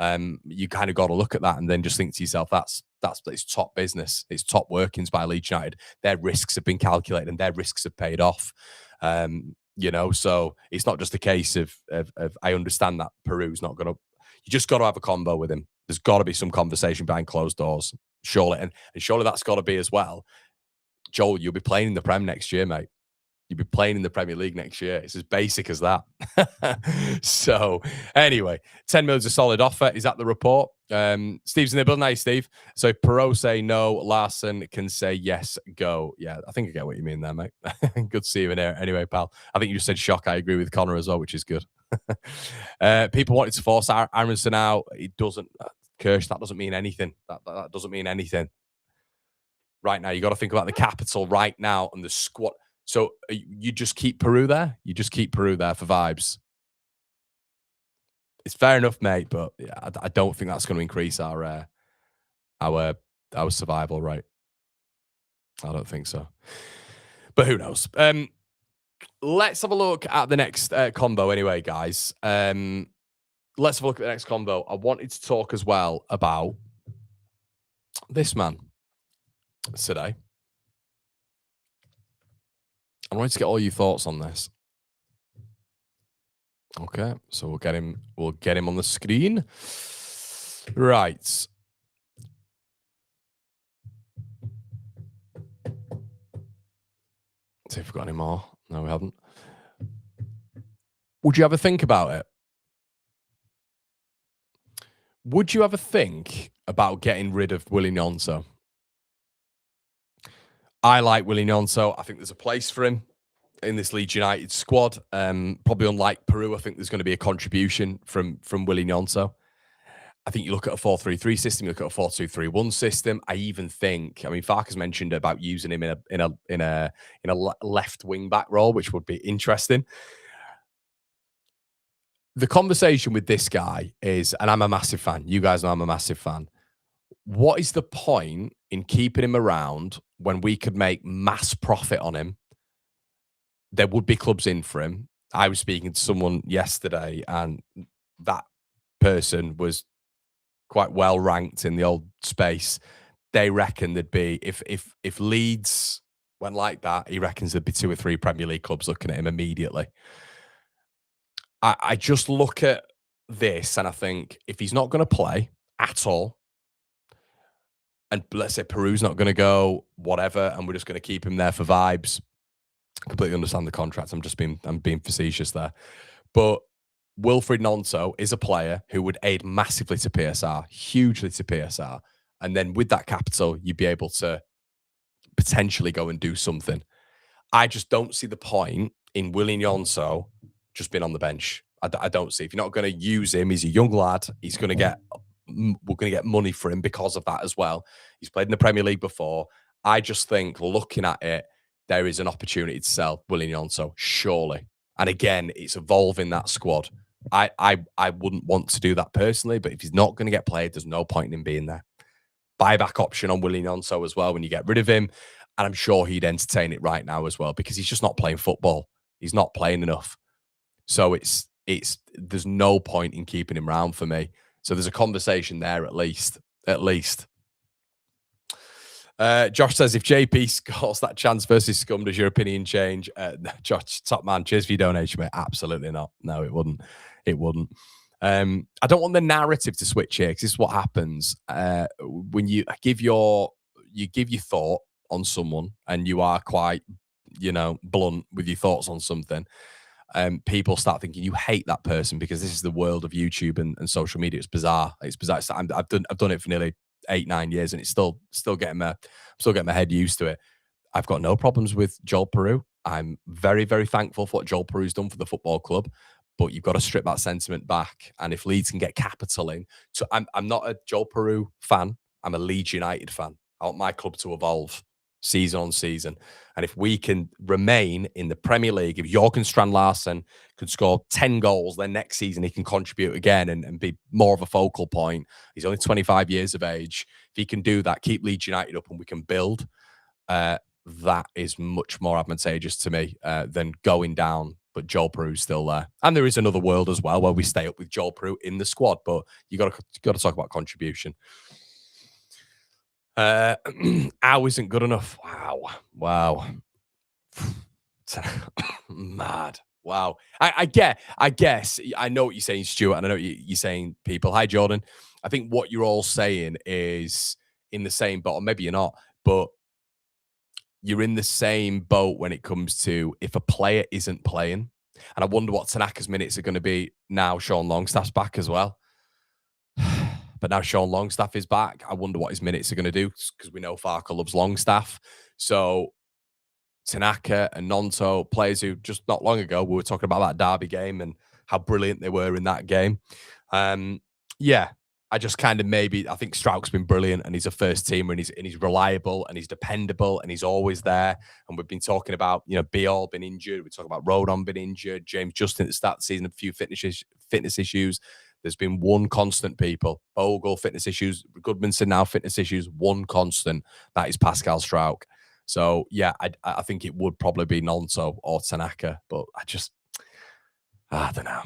You kind of got to look at that and then just think to yourself, that's it's top business. It's top workings by Leeds United. Their risks have been calculated and their risks have paid off. You know, so it's not just a case of I understand that Piroe's not going to. You just got to have a combo with him. There's got to be some conversation behind closed doors, surely, and surely that's got to be as well. Joel, you'll be playing in the Prem next year, mate. You'll be playing in the Premier League next year. It's as basic as that. So, anyway, 10 million is a solid offer. Is that the report? Steve's in the building. Nice, Steve. So, if Piroe say no, Larsen can say yes, go. Yeah, I think I get what you mean there, mate. Good to see you in here. Anyway, pal, I think you just said shock. I agree with Connor as well, which is good. People wanted to force Aronson out. It doesn't. Kirsch, that doesn't mean anything. That doesn't mean anything. Right now, you got to think about the capital right now and the squad. So you just keep Piroe there? You just keep Piroe there for vibes? It's fair enough, mate, but yeah, I don't think that's going to increase our survival rate. I don't think so. But who knows? Let's have a look at the next combo anyway, guys. Let's have a look at the next combo. I wanted to talk as well about this man today. I wanted to get all your thoughts on this. Okay, so we'll get him on the screen. Right. See if we've got any more. No, we haven't. Would you ever think about it? Would you ever think about getting rid of Willy Gnonto? I like Willy Gnonto. I think there's a place for him in this Leeds United squad. Probably unlike Piroe, I think there's going to be a contribution from Willy Gnonto. I think you look at a 4-3-3 system, you look at a 4-2-3-1 system. I even think, I mean, Farkas mentioned about using him in a left wing back role, which would be interesting. The conversation with this guy is, and I'm a massive fan. You guys know I'm a massive fan. What is the point in keeping him around when we could make mass profit on him? There would be clubs in for him. I was speaking to someone yesterday, and that person was quite well ranked in the old space. They reckon there'd be, if Leeds went like that, he reckons there'd be 2 or 3 Premier League clubs looking at him immediately. I just look at this and I think, if he's not going to play at all, and let's say Piroe's not going to go, whatever, and we're just going to keep him there for vibes. I completely understand the contract. I'm being facetious there. But Wilfried Gnonto is a player who would aid massively to PSR, hugely to PSR. And then with that capital, you'd be able to potentially go and do something. I just don't see the point in Willy Gnonto just being on the bench. I don't see. If you're not going to use him, he's a young lad. We're going to get money for him because of that as well. He's played in the Premier League before. I just think, looking at it, there is an opportunity to sell Willy Gnonto, surely. And again, it's evolving that squad. I wouldn't want to do that personally, but if he's not going to get played, there's no point in him being there. Buyback option on Willy Gnonto as well when you get rid of him. And I'm sure he'd entertain it right now as well, because he's just not playing football. He's not playing enough. So there's no point in keeping him around for me. So there's a conversation there at least. Josh says, if JP scores that chance versus Scum, does your opinion change? Josh, top man, cheers for your donation, mate. Absolutely not. No, it wouldn't. It wouldn't. I don't want the narrative to switch here, because this is what happens when you give your thought on someone and you are quite, blunt with your thoughts on something. People start thinking you hate that person, because this is the world of YouTube and social media. It's bizarre. It's bizarre. I've done it for nearly 8-9 years, and it's still getting my head used to it. I've got no problems with Joel Piroe. I'm very, very thankful for what Joel Piroe's done for the football club, but you've got to strip that sentiment back. And if Leeds can get capital in, so I'm not a Joel Piroe fan. I'm a Leeds United fan. I want my club to evolve. season on season. And if we can remain in the Premier League, if Jorgen Strand-Larsen could score 10 goals, then next season he can contribute again and be more of a focal point. He's only 25 years of age. If he can do that, keep Leeds United up and we can build, that is much more advantageous to me than going down. But Joel Piroe's still there. And there is another world as well where we stay up with Joel Piroe in the squad. But you got to talk about contribution. Ow isn't good enough. Wow. Mad. Wow. I guess I know what you're saying, Stuart, and I know what you're saying, people. Hi, Jordan. I think what you're all saying is in the same boat, or maybe you're not, but you're in the same boat when it comes to if a player isn't playing. And I wonder what Tanaka's minutes are going to be now Sean Longstaff's back as well. But now Sean Longstaff is back. I wonder what his minutes are going to do because we know Farke loves Longstaff. So Tanaka and Nonto, players who just not long ago we were talking about that Derby game and how brilliant they were in that game. Yeah, I just kind of I think Strauch's been brilliant and he's a first teamer and he's reliable and he's dependable and he's always there. And we've been talking about, Piroe been injured. We talk about Rodon been injured. James Justin at the start of the season, a few fitness issues. There's been one constant, people. Bogle, fitness issues. Goodmanson now, fitness issues. One constant. That is Pascal Strauch. So, yeah, I think it would probably be Nonto or Tanaka. But I don't know.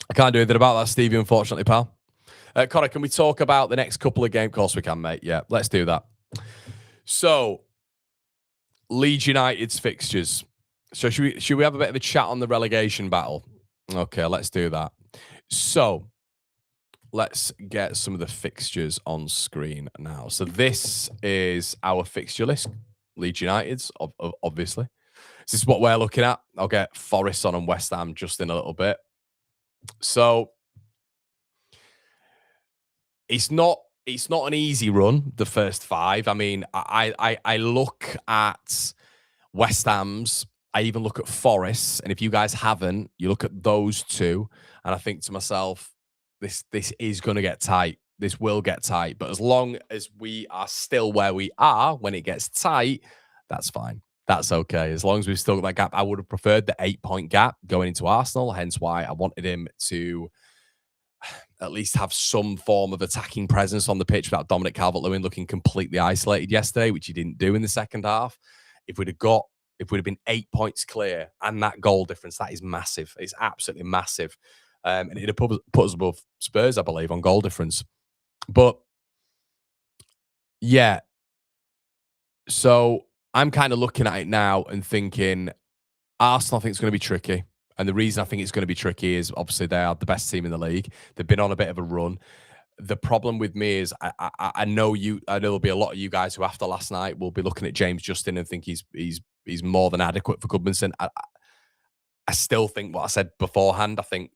I can't do anything about that, Stevie, unfortunately, pal. Connor, can we talk about the next couple of games? Of course we can, mate. Yeah, let's do that. So, Leeds United's fixtures. So should we have a bit of a chat on the relegation battle? Okay, let's do that. So let's get some of the fixtures on screen now. So this is our fixture list. Leeds United's, obviously. This is what we're looking at. I'll get Forest on and West Ham just in a little bit. So it's not an easy run, the first five. I mean, I look at West Ham's, I even look at Forest, and if you guys haven't, you look at those two, and I think to myself, this is going to get tight. This will get tight, but as long as we are still where we are when it gets tight, that's fine. That's okay. As long as we've still got that gap, I would have preferred the 8-point gap going into Arsenal, hence why I wanted him to at least have some form of attacking presence on the pitch without Dominic Calvert-Lewin looking completely isolated yesterday, which he didn't do in the second half. If we'd have been 8 points clear and that goal difference, that is massive. It's absolutely massive. And it'd have put us above Spurs, I believe, on goal difference. But yeah, so I'm kind of looking at it now and thinking Arsenal, I think, is going to be tricky. And the reason I think it's going to be tricky is obviously they are the best team in the league. They've been on a bit of a run. The problem with me is I know there'll be a lot of you guys who after last night will be looking at James Justin and think he's more than adequate for Goodmanson. I still think what I said beforehand. I think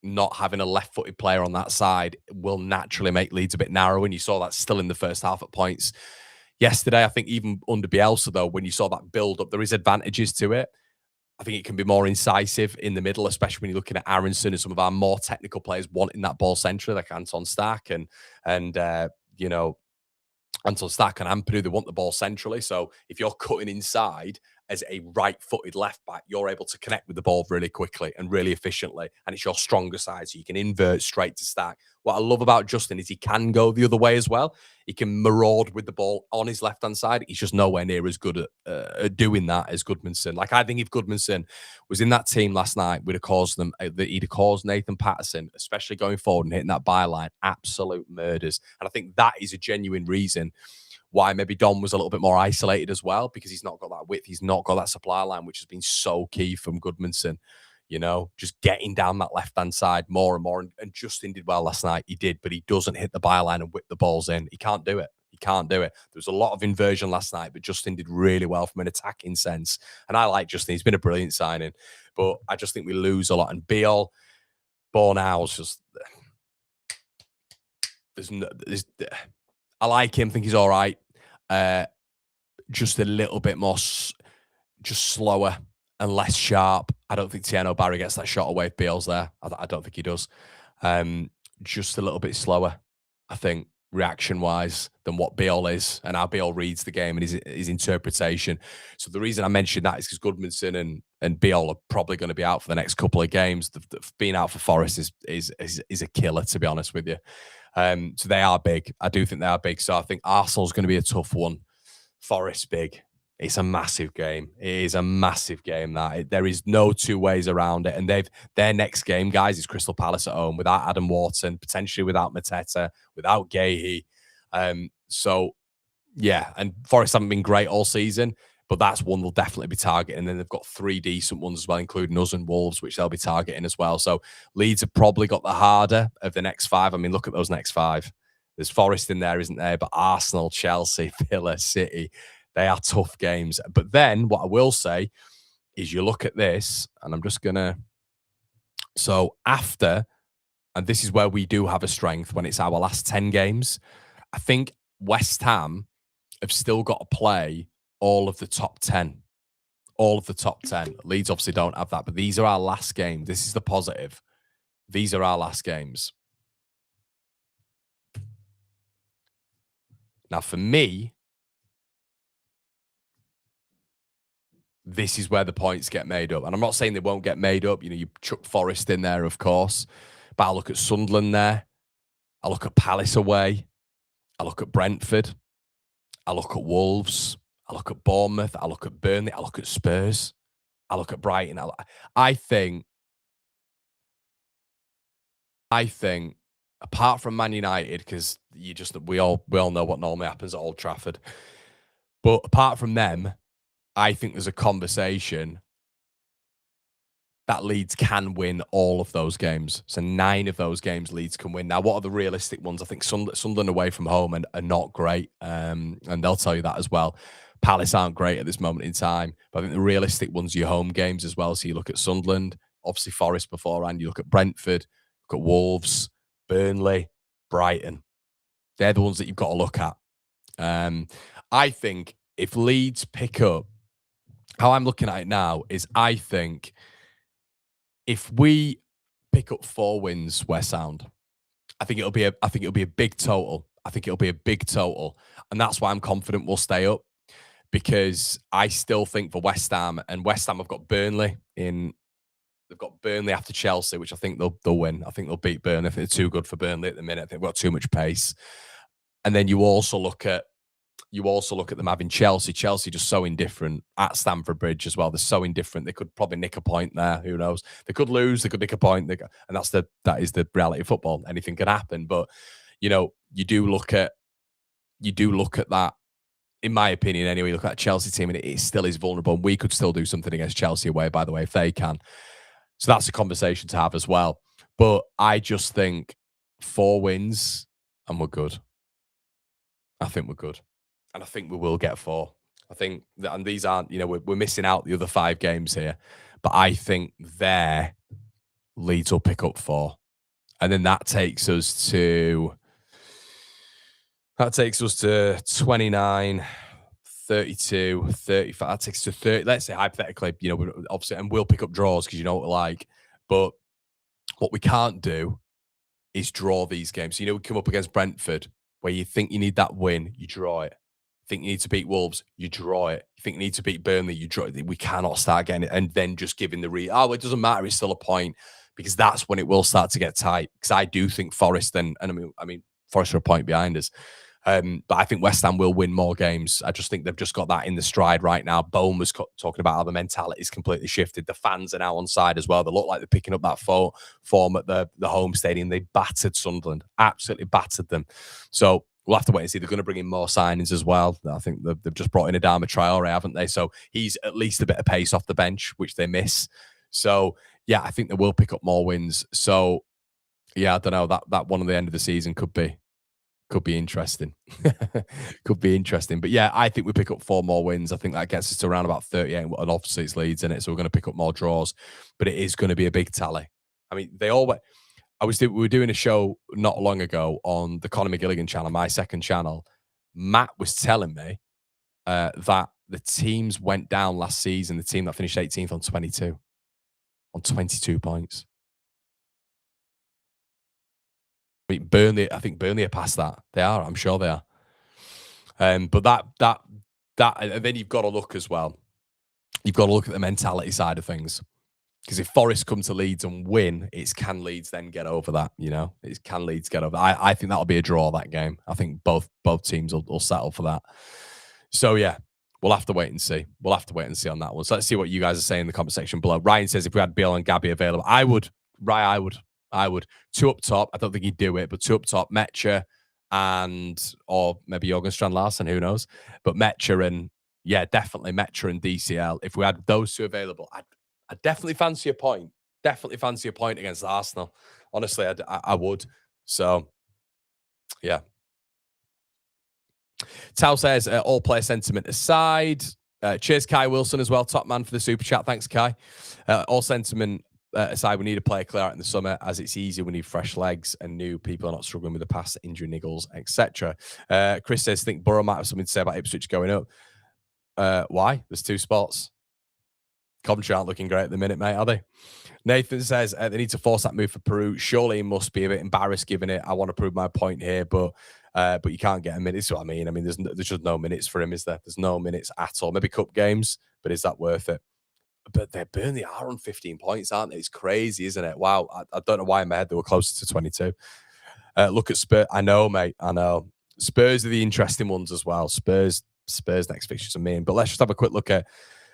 not having a left-footed player on that side will naturally make Leeds a bit narrow, and you saw that still in the first half at points yesterday. I think even under Bielsa, though, when you saw that build-up, there is advantages to it. I think it can be more incisive in the middle, especially when you're looking at Aronson and some of our more technical players wanting that ball centrally, like Anton Stark and Anton Stark and Ampadu, they want the ball centrally. So if you're cutting inside as a right-footed left back, you're able to connect with the ball really quickly and really efficiently, and it's your stronger side, so you can invert straight to Stark. What I love about Justin is he can go the other way as well. He can maraud with the ball on his left-hand side. He's just nowhere near as good at doing that as Goodmanson. Like, I think if Goodmanson was in that team last night, he'd have caused Nathan Patterson, especially going forward and hitting that byline, absolute murders. And I think that is a genuine reason why maybe Dom was a little bit more isolated as well, because he's not got that width. He's not got that supply line, which has been so key from Goodmanson. Just getting down that left-hand side more and more. And Justin did well last night. He did, but he doesn't hit the byline and whip the balls in. He can't do it. There was a lot of inversion last night, but Justin did really well from an attacking sense. And I like Justin. He's been a brilliant signing. But I just think we lose a lot. And Biel, Bornau's just... I like him. Think he's all right. Just a little bit more... just slower and less sharp. I don't think Tieno Barry gets that shot away if Biel's there. I don't think he does. just a little bit slower, I think, reaction-wise, than what Biol is and how Biol reads the game and his interpretation. So the reason I mentioned that is because Goodmanson and Biol are probably going to be out for the next couple of games. Being out for Forest is a killer, to be honest with you. So they are big. I do think they are big. So I think Arsenal's going to be a tough one. Forest big. It's a massive game. It is a massive game. There is no two ways around it. And their next game, guys, is Crystal Palace at home without Adam Wharton, potentially without Mateta, without Gahey. So yeah, and Forest haven't been great all season, but that's one they'll definitely be targeting. And then they've got 3 decent ones as well, including us and Wolves, which they'll be targeting as well. So Leeds have probably got the harder of the next 5. I mean, look at those next 5. There's Forest in there, isn't there? But Arsenal, Chelsea, Villa, City, they are tough games. But then what I will say is you look at this, and I'm just going to... So after, and this is where we do have a strength when it's our last 10 games, I think West Ham have still got to play all of the top 10. All of the top 10. Leeds obviously don't have that, but these are our last games. This is the positive. These are our last games. Now, for me, this is where the points get made up. And I'm not saying they won't get made up. You know, you chuck Forest in there, of course. But I look at Sunderland there. I look at Palace away. I look at Brentford. I look at Wolves. I look at Bournemouth. I look at Burnley. I look at Spurs. I look at Brighton. I think, apart from Man United, because we all know what normally happens at Old Trafford. But apart from them, I think there's a conversation that Leeds can win all of those games. So 9 of those games Leeds can win. Now, what are the realistic ones? I think Sunderland away from home are not great, and they'll tell you that as well. Palace aren't great at this moment in time, but I think the realistic ones are your home games as well. So you look at Sunderland, obviously Forest beforehand. You look at Brentford, look at Wolves, Burnley, Brighton. They're the ones that you've got to look at. I think if Leeds pick up, how I'm looking at it now is I think if we pick up 4 wins, we're sound. I think it'll be a big total. I think it'll be a big total. And that's why I'm confident we'll stay up. Because I still think for West Ham, and West Ham have got Burnley in. They've got Burnley after Chelsea, which I think they'll win. I think they'll beat Burnley. I think they're too good for Burnley at the minute. I think they've got too much pace. And then you also look at them having Chelsea. Chelsea just so indifferent at Stamford Bridge as well. They're so indifferent. They could probably nick a point there. Who knows? They could lose. They could nick a point. And that is the reality of football. Anything can happen. But you know, you do look at that. In my opinion, anyway, look at that Chelsea team, and it still is vulnerable. And we could still do something against Chelsea away, by the way, if they can. So that's a conversation to have as well. But I just think 4 wins and we're good. I think we're good. And I think we will get 4. I think that, and these aren't, you know, we're missing out the other 5 games here. But I think there, Leeds will pick up 4. And then that takes us to 29, 32, 35. That takes us to 30. Let's say hypothetically, you know, obviously, and we'll pick up draws because you know what we're like. But what we can't do is draw these games. So, you know, we come up against Brentford where you think you need that win, you draw it. Think you need to beat Wolves, you draw it. You think you need to beat Burnley, you draw it. We cannot start getting it and then just giving the it doesn't matter, it's still a point, because that's when it will start to get tight. Because I do think Forest I mean Forest are a point behind us. But I think West Ham will win more games. I just think they've just got that in the stride right now. Bone was talking about how the mentality is completely shifted. The fans are now on side as well. They look like they're picking up that form at the home stadium. They battered Sunderland, absolutely battered them. So we'll have to wait and see. They're going to bring in more signings as well. I think they've just brought in Adama Traore, haven't they? So he's at least a bit of pace off the bench, which they miss. So yeah, I think they will pick up more wins. So yeah, I don't know. That one at the end of the season could be interesting. Could be interesting. But yeah, I think we pick up 4 more wins. I think that gets us to around about 38. And obviously it's Leeds in it, so we're going to pick up more draws. But it is going to be a big tally. I mean, we were doing a show not long ago on the Conor McGilligan channel, my second channel. Matt was telling me that the teams went down last season. The team that finished 18th on 22 points. I mean, Burnley. I think Burnley are past that. They are. I'm sure they are. But that, and then you've got to look as well. You've got to look at the mentality side of things. Because if Forest come to Leeds and win, it's can Leeds then get over that? You know, it's can Leeds get over. I think that'll be a draw, that game. I think both teams will settle for that. So yeah, we'll have to wait and see. We'll have to wait and see on that one. So let's see what you guys are saying in the comment section below. Ryan says if we had Biel and Gabby available, I would. I would. 2 up top. I don't think he'd do it, but 2 up top, Metcha or maybe Jorgen Strand-Larsen, who knows? But Metcha and yeah, definitely Metcha and DCL. If we had those 2 available, I'd definitely fancy a point. Definitely fancy a point against Arsenal. Honestly, I would. So, yeah. Tao says, all player sentiment aside. Cheers, Kai Wilson, as well. Top man for the super chat. Thanks, Kai. All sentiment aside, we need a player clear out in the summer as it's easier. We need fresh legs and new people are not struggling with the past injury niggles, etc. Chris says, think Borough might have something to say about Ipswich going up. Why? There's 2 spots. Coventry aren't looking great at the minute, mate, are they? Nathan says they need to force that move for Piroe. Surely he must be a bit embarrassed giving it. I want to prove my point here, but you can't get a minute. That's what I mean. I mean, there's just no minutes for him, is there? There's no minutes at all. Maybe cup games, but is that worth it? But they're Burnley are on 15 points, aren't they? It's crazy, isn't it? Wow. I don't know why in my head they were closer to 22. Look at Spurs. I know, mate. I know. Spurs are the interesting ones as well. Spurs next fixtures are mean. But let's just have a quick look at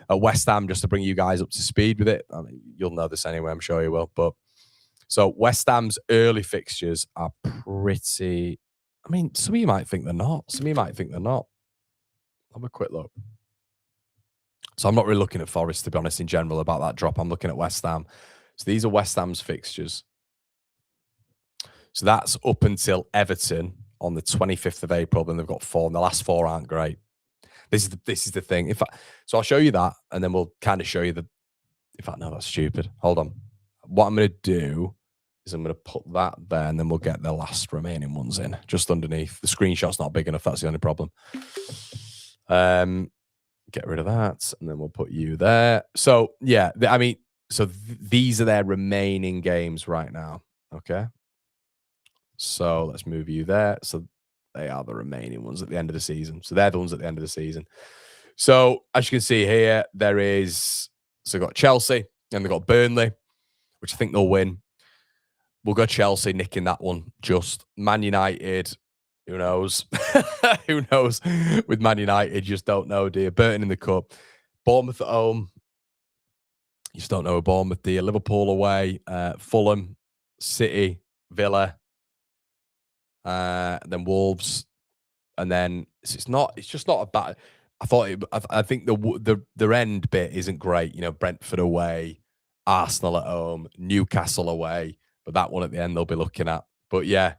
West Ham just to bring you guys up to speed with it. I mean, you'll know this anyway, I'm sure you will. But so West Ham's early fixtures are pretty. I mean, some of you might think they're not. Some of you might think they're not. Have a quick look. So I'm not really looking at Forest, to be honest, in general about that drop. I'm looking at West Ham. So these are West Ham's fixtures. So that's up until Everton on the 25th of April. Then they've got 4, and the last 4 aren't great. This is the thing. In fact, so I'll show you that, and then we'll kind of show you the. In fact, no, that's stupid. Hold on. What I'm going to do is I'm going to put that there, and then we'll get the last remaining ones in just underneath. The screenshot's not big enough. That's the only problem. Get rid of that, and then we'll put you there. So yeah, I mean, so these are their remaining games right now. Okay. So let's move you there. So they are the remaining ones at the end of the season. So they're the ones at the end of the season. So as you can see here, there is, so we've got Chelsea and they've got Burnley, which I think they'll win. We'll go Chelsea nicking that one. Just Man United, who knows? Who knows? With Man United, you just don't know, do you? Burton in the cup. Bournemouth at home. You just don't know with Bournemouth, do you? Liverpool away. Fulham, City, Villa. Then Wolves, and then it's just not a bad. I think the end bit isn't great. You know, Brentford away, Arsenal at home, Newcastle away, but that one at the end they'll be looking at. But yeah,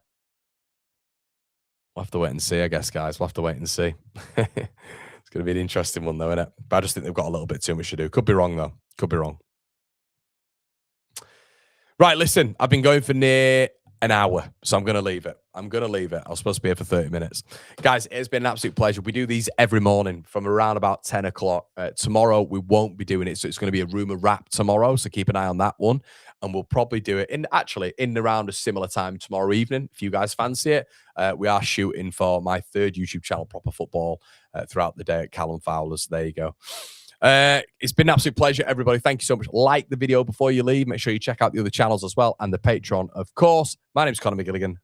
we'll have to wait and see, I guess, guys. We'll have to wait and see. It's going to be an interesting one, though, isn't it? But I just think they've got a little bit too much to do. Could be wrong, though. Could be wrong. Right, listen, I've been going for near an hour, so I'm going to leave it. I was supposed to be here for 30 minutes. Guys, it's been an absolute pleasure. We do these every morning from around about 10 o'clock. Tomorrow, we won't be doing it, so it's going to be a rumour wrap tomorrow, so keep an eye on that one. And we'll probably do it in around a similar time tomorrow evening, if you guys fancy it. We are shooting for my 3rd YouTube channel, Proper Football, throughout the day at Callum Fowler's. There you go. It's been an absolute pleasure, everybody. Thank you so much. Like the video before you leave. Make sure you check out the other channels as well and the Patreon, of course. My name's Conor McGilligan.